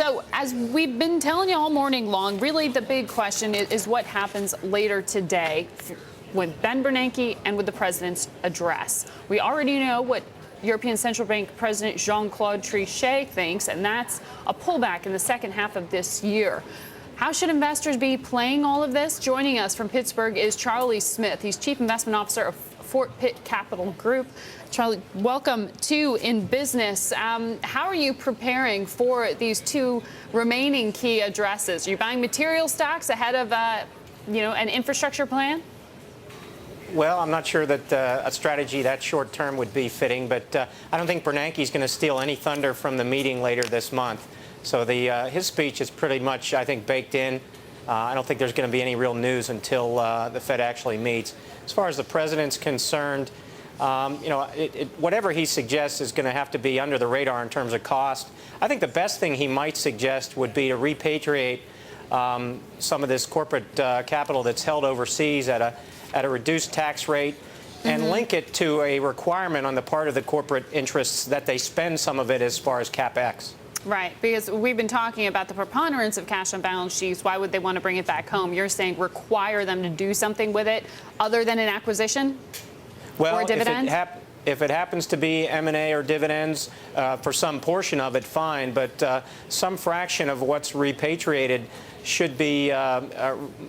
So as we've been telling you all morning long, really the big question is what happens later today with Ben Bernanke and with the president's address. We already know what European Central Bank President Jean-Claude Trichet thinks, and that's a pullback in the second half of this year. How should investors be playing all of this? Joining us from Pittsburgh is Charlie Smith. He's Chief Investment Officer of Pitt Capital Group. Charlie, welcome to InBusiness. How are you preparing for these two remaining key addresses? Are you buying material stocks ahead of an infrastructure plan? Well, I'm not sure that a strategy that short term would be fitting, but I don't think Bernanke's going to steal any thunder from the meeting later this month. So his speech is pretty much, I think, baked in. I don't think there's going to be any real news until the Fed actually meets. As far as the president's concerned, whatever he suggests is going to have to be under the radar in terms of cost. I think the best thing he might suggest would be to repatriate some of this corporate capital that's held overseas at a reduced tax rate and link it to a requirement on the part of the corporate interests that they spend some of it as far as CapEx. Right, because we've been talking about the preponderance of cash on balance sheets. Why would they want to bring it back home? You're saying require them to do something with it other than an acquisition or a dividend? If it happens to be M&A or dividends, for some portion of it, fine. But some fraction of what's repatriated should be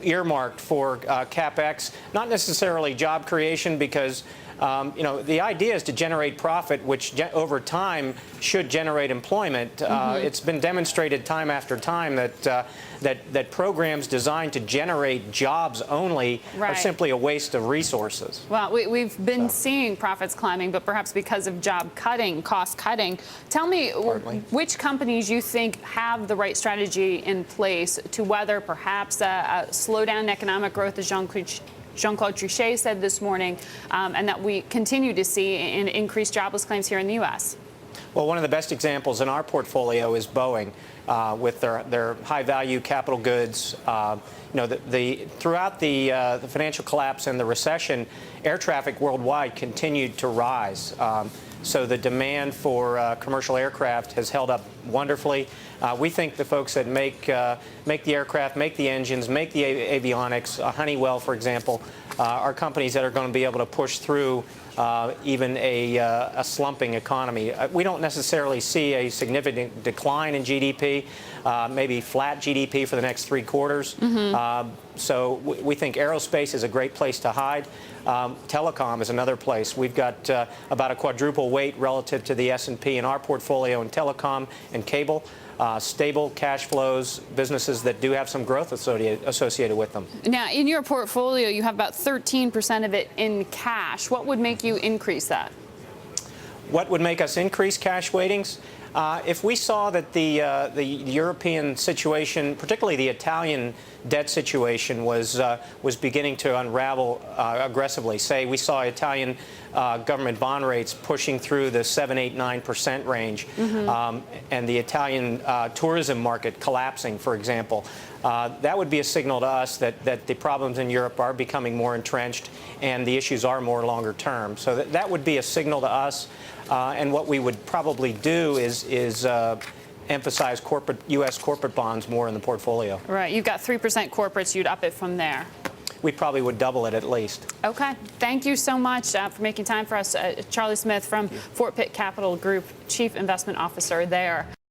earmarked for CapEx, not necessarily job creation, because the idea is to generate profit, which over time should generate employment. It's been demonstrated time after time that programs designed to generate jobs only are simply a waste of resources. Well, we've been seeing profits climbing, but perhaps because of job cutting, cost cutting. Tell me which companies you think have the right strategy in place to weather perhaps a slowdown in economic growth, as Jean-Claude Trichet said this morning, and that we continue to see in increased jobless claims here in the U.S. Well, one of the best examples in our portfolio is Boeing, with their high-value capital goods. Throughout the financial collapse and the recession, air traffic worldwide continued to rise. So the demand for commercial aircraft has held up wonderfully. We think the folks that make the aircraft, make the engines, make the avionics, Honeywell, for example, are companies that are going to be able to push through even a slumping economy. We don't necessarily see a significant decline in GDP, maybe flat GDP for the next 3 quarters. So we think aerospace is a great place to hide. Telecom is another place. We've got about a quadruple weight relative to the S&P in our portfolio in telecom and cable. Stable cash flows, businesses that do have some growth associated with them. Now, in your portfolio, you have about 13% of it in cash. What would make you increase that? What would make us increase cash weightings? If we saw that the European situation, particularly the Italian debt situation, was beginning to unravel aggressively, say we saw Italian government bond rates pushing through the 7, 8, 9% range, and the Italian tourism market collapsing, for example, that would be a signal to us that the problems in Europe are becoming more entrenched and the issues are more longer term. So that would be a signal to us. And what we would probably do is emphasize U.S. corporate bonds more in the portfolio. Right. You've got 3% corporates. You'd up it from there. We probably would double it at least. Okay. Thank you so much for making time for us. Charlie Smith from Pitt Capital Group, Chief Investment Officer there.